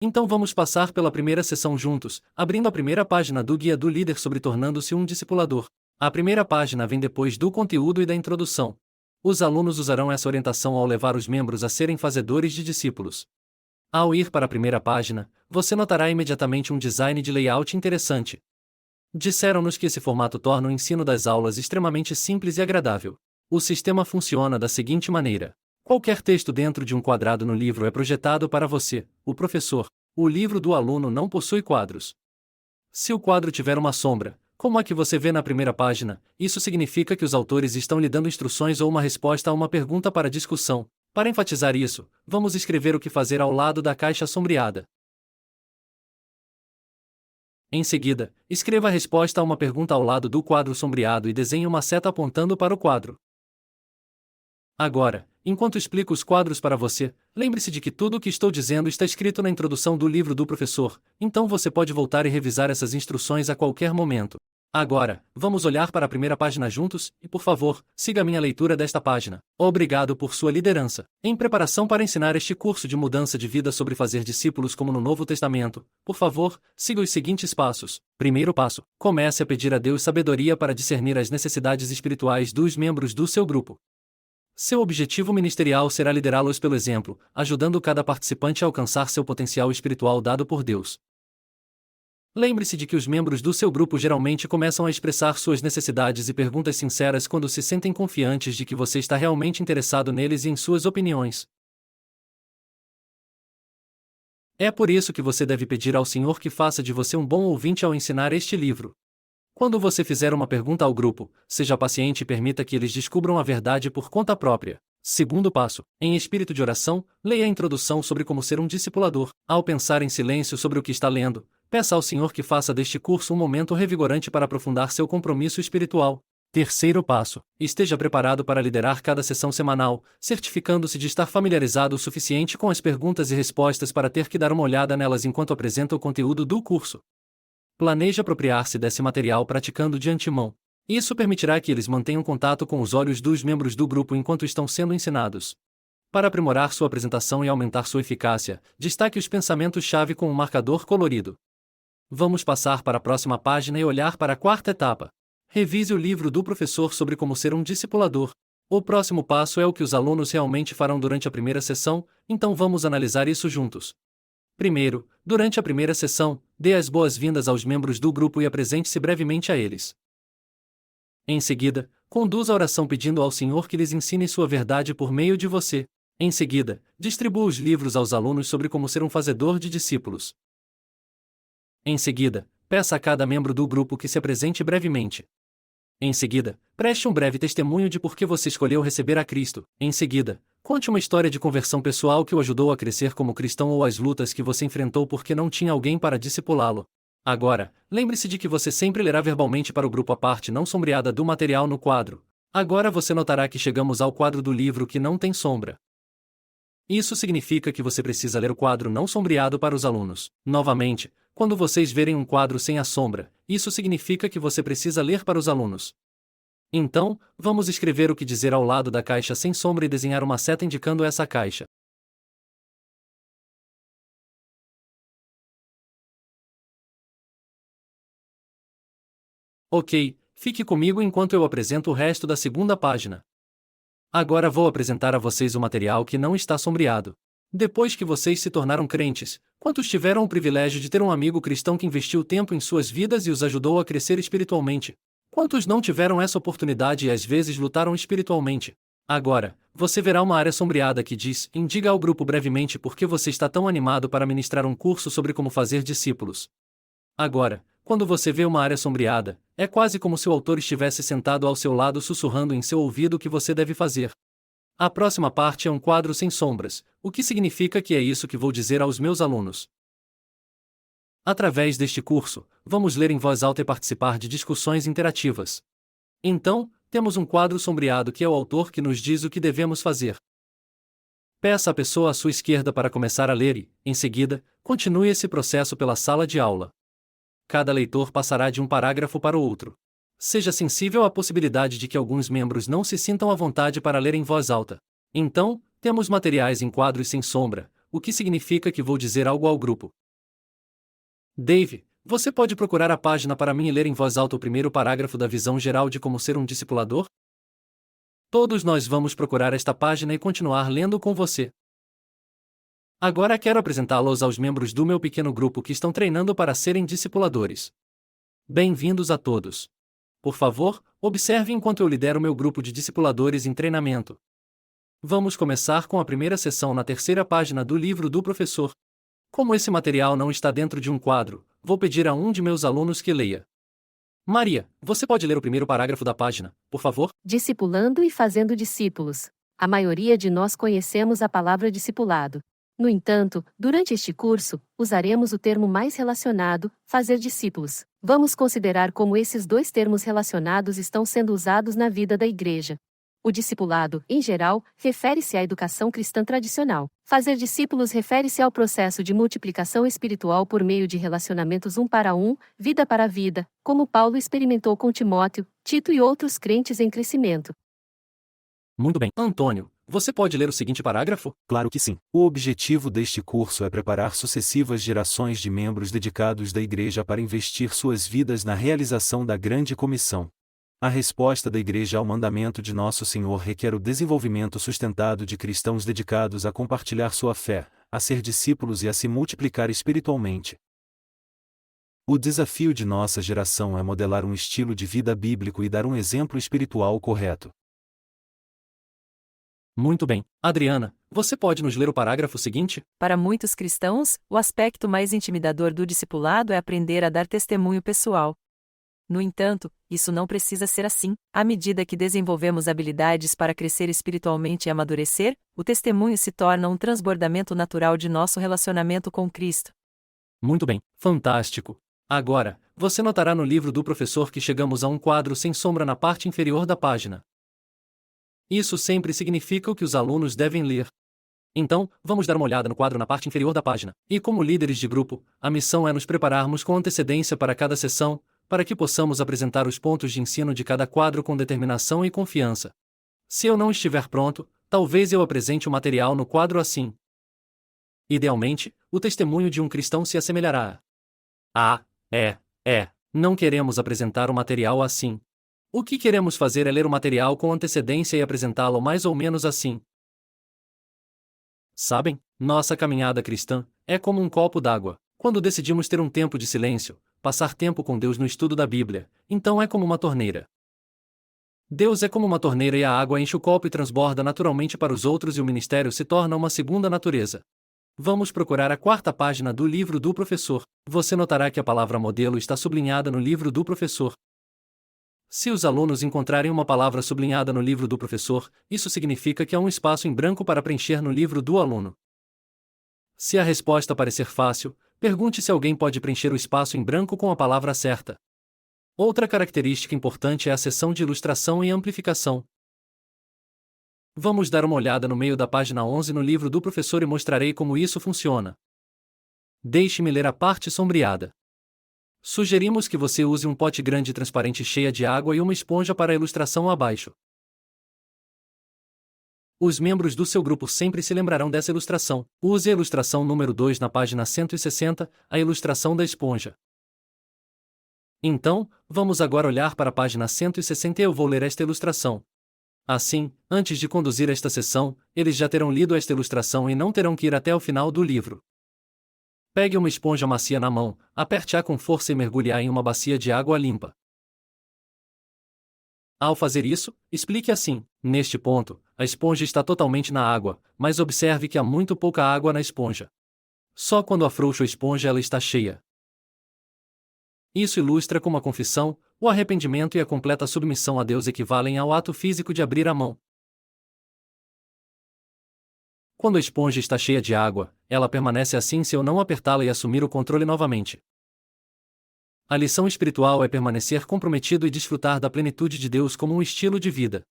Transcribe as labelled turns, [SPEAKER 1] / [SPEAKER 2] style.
[SPEAKER 1] Então vamos passar pela primeira sessão juntos, abrindo a primeira página do Guia do Líder sobre tornando-se um discipulador. A primeira página vem depois do conteúdo e da introdução. Os alunos usarão essa orientação ao levar os membros a serem fazedores de discípulos. Ao ir para a primeira página, você notará imediatamente um design de layout interessante. Disseram-nos que esse formato torna o ensino das aulas extremamente simples e agradável. O sistema funciona da seguinte maneira. Qualquer texto dentro de um quadrado no livro é projetado para você, o professor. O livro do aluno não possui quadros. Se o quadro tiver uma sombra, como a que você vê na primeira página, isso significa que os autores estão lhe dando instruções ou uma resposta a uma pergunta para discussão. Para enfatizar isso, vamos escrever o que fazer ao lado da caixa sombreada. Em seguida, escreva a resposta a uma pergunta ao lado do quadro sombreado e desenhe uma seta apontando para o quadro. Agora, enquanto explico os quadros para você, lembre-se de que tudo o que estou dizendo está escrito na introdução do livro do professor, então você pode voltar e revisar essas instruções a qualquer momento. Agora, vamos olhar para a primeira página juntos, e por favor, siga a minha leitura desta página. Obrigado por sua liderança. Em preparação para ensinar este curso de mudança de vida sobre fazer discípulos como no Novo Testamento, por favor, siga os seguintes passos. Primeiro passo: comece a pedir a Deus sabedoria para discernir as necessidades espirituais dos membros do seu grupo. Seu objetivo ministerial será liderá-los pelo exemplo, ajudando cada participante a alcançar seu potencial espiritual dado por Deus. Lembre-se de que os membros do seu grupo geralmente começam a expressar suas necessidades e perguntas sinceras quando se sentem confiantes de que você está realmente interessado neles e em suas opiniões. É por isso que você deve pedir ao Senhor que faça de você um bom ouvinte ao ensinar este livro. Quando você fizer uma pergunta ao grupo, seja paciente e permita que eles descubram a verdade por conta própria. Segundo passo: em espírito de oração, leia a introdução sobre como ser um discipulador. Ao pensar em silêncio sobre o que está lendo, peça ao Senhor que faça deste curso um momento revigorante para aprofundar seu compromisso espiritual. Terceiro passo: esteja preparado para liderar cada sessão semanal, certificando-se de estar familiarizado o suficiente com as perguntas e respostas para ter que dar uma olhada nelas enquanto apresenta o conteúdo do curso. Planeje apropriar-se desse material praticando de antemão. Isso permitirá que eles mantenham contato com os olhos dos membros do grupo enquanto estão sendo ensinados. Para aprimorar sua apresentação e aumentar sua eficácia, destaque os pensamentos-chave com um marcador colorido. Vamos passar para a próxima página e olhar para a quarta etapa. Revise o livro do professor sobre como ser um discipulador. O próximo passo é o que os alunos realmente farão durante a primeira sessão, então vamos analisar isso juntos. Primeiro, durante a primeira sessão, dê as boas-vindas aos membros do grupo e apresente-se brevemente a eles. Em seguida, conduza a oração pedindo ao Senhor que lhes ensine sua verdade por meio de você. Em seguida, distribua os livros aos alunos sobre como ser um fazedor de discípulos. Em seguida, peça a cada membro do grupo que se apresente brevemente. Em seguida, preste um breve testemunho de por que você escolheu receber a Cristo. Em seguida, conte uma história de conversão pessoal que o ajudou a crescer como cristão ou as lutas que você enfrentou porque não tinha alguém para discipulá-lo. Agora, lembre-se de que você sempre lerá verbalmente para o grupo a parte não sombreada do material no quadro. Agora você notará que chegamos ao quadro do livro que não tem sombra. Isso significa que você precisa ler o quadro não sombreado para os alunos. Novamente, quando vocês verem um quadro sem a sombra, isso significa que você precisa ler para os alunos. Então, vamos escrever o que dizer ao lado da caixa sem sombra e desenhar uma seta indicando essa caixa. Ok, fique comigo enquanto eu apresento o resto da segunda página. Agora vou apresentar a vocês o material que não está sombreado. Depois que vocês se tornaram crentes, quantos tiveram o privilégio de ter um amigo cristão que investiu tempo em suas vidas e os ajudou a crescer espiritualmente? Quantos não tiveram essa oportunidade e às vezes lutaram espiritualmente? Agora, você verá uma área sombreada que diz: diga ao grupo brevemente por que você está tão animado para ministrar um curso sobre como fazer discípulos. Agora, quando você vê uma área sombreada, é quase como se o autor estivesse sentado ao seu lado sussurrando em seu ouvido o que você deve fazer. A próxima parte é um quadro sem sombras, o que significa que é isso que vou dizer aos meus alunos. Através deste curso, vamos ler em voz alta e participar de discussões interativas. Então, temos um quadro sombreado que é o autor que nos diz o que devemos fazer. Peça à pessoa à sua esquerda para começar a ler e, em seguida, continue esse processo pela sala de aula. Cada leitor passará de um parágrafo para o outro. Seja sensível à possibilidade de que alguns membros não se sintam à vontade para ler em voz alta. Então, temos materiais em quadros sem sombra, o que significa que vou dizer algo ao grupo. Dave, você pode procurar a página para mim e ler em voz alta o primeiro parágrafo da visão geral de como ser um discipulador? Todos nós vamos procurar esta página e continuar lendo com você. Agora quero apresentá-los aos membros do meu pequeno grupo que estão treinando para serem discipuladores. Bem-vindos a todos. Por favor, observe enquanto eu lidero meu grupo de discipuladores em treinamento. Vamos começar com a primeira sessão na terceira página do livro do professor. Como esse material não está dentro de um quadro, vou pedir a um de meus alunos que leia. Maria, você pode ler o primeiro parágrafo da página, por favor?
[SPEAKER 2] Discipulando e fazendo discípulos. A maioria de nós conhecemos a palavra discipulado. No entanto, durante este curso, usaremos o termo mais relacionado, fazer discípulos. Vamos considerar como esses dois termos relacionados estão sendo usados na vida da igreja. O discipulado, em geral, refere-se à educação cristã tradicional. Fazer discípulos refere-se ao processo de multiplicação espiritual por meio de relacionamentos um para um, vida para vida, como Paulo experimentou com Timóteo, Tito e outros crentes em crescimento.
[SPEAKER 1] Muito bem. Antônio, você pode ler o seguinte parágrafo?
[SPEAKER 3] Claro que sim. O objetivo deste curso é preparar sucessivas gerações de membros dedicados da Igreja para investir suas vidas na realização da grande comissão. A resposta da Igreja ao mandamento de Nosso Senhor requer o desenvolvimento sustentado de cristãos dedicados a compartilhar sua fé, a ser discípulos e a se multiplicar espiritualmente. O desafio de nossa geração é modelar um estilo de vida bíblico e dar um exemplo espiritual correto.
[SPEAKER 1] Muito bem. Adriana, você pode nos ler o parágrafo seguinte?
[SPEAKER 4] Para muitos cristãos, o aspecto mais intimidador do discipulado é aprender a dar testemunho pessoal. No entanto, isso não precisa ser assim. À medida que desenvolvemos habilidades para crescer espiritualmente e amadurecer, o testemunho se torna um transbordamento natural de nosso relacionamento com Cristo.
[SPEAKER 1] Muito bem. Fantástico. Agora, você notará no livro do professor que chegamos a um quadro sem sombra na parte inferior da página. Isso sempre significa o que os alunos devem ler. Então, vamos dar uma olhada no quadro na parte inferior da página. E como líderes de grupo, a missão é nos prepararmos com antecedência para cada sessão, para que possamos apresentar os pontos de ensino de cada quadro com determinação e confiança. Se eu não estiver pronto, talvez eu apresente o material no quadro assim. Idealmente, o testemunho de um cristão se assemelhará a... Não queremos apresentar o material assim. O que queremos fazer é ler o material com antecedência e apresentá-lo mais ou menos assim. Sabem, nossa caminhada cristã é como um copo d'água. Quando decidimos ter um tempo de silêncio, passar tempo com Deus no estudo da Bíblia, então é como uma torneira. Deus é como uma torneira e a água enche o copo e transborda naturalmente para os outros e o ministério se torna uma segunda natureza. Vamos procurar a quarta página do livro do professor. Você notará que a palavra modelo está sublinhada no livro do professor. Se os alunos encontrarem uma palavra sublinhada no livro do professor, isso significa que há um espaço em branco para preencher no livro do aluno. Se a resposta parecer fácil, pergunte se alguém pode preencher o espaço em branco com a palavra certa. Outra característica importante é a seção de ilustração e amplificação. Vamos dar uma olhada no meio da página 11 no livro do professor e mostrarei como isso funciona. Deixe-me ler a parte sombreada. Sugerimos que você use um pote grande transparente cheia de água e uma esponja para a ilustração abaixo. Os membros do seu grupo sempre se lembrarão dessa ilustração. Use a ilustração número 2 na página 160, a ilustração da esponja. Então, vamos agora olhar para a página 160 e eu vou ler esta ilustração. Assim, antes de conduzir esta sessão, eles já terão lido esta ilustração e não terão que ir até o final do livro. Pegue uma esponja macia na mão, aperte-a com força e mergulhe-a em uma bacia de água limpa. Ao fazer isso, explique assim: neste ponto, a esponja está totalmente na água, mas observe que há muito pouca água na esponja. Só quando afrouxo a esponja ela está cheia. Isso ilustra como a confissão, o arrependimento e a completa submissão a Deus equivalem ao ato físico de abrir a mão. Quando a esponja está cheia de água, ela permanece assim se eu não apertá-la e assumir o controle novamente. A lição espiritual é permanecer comprometido e desfrutar da plenitude de Deus como um estilo de vida.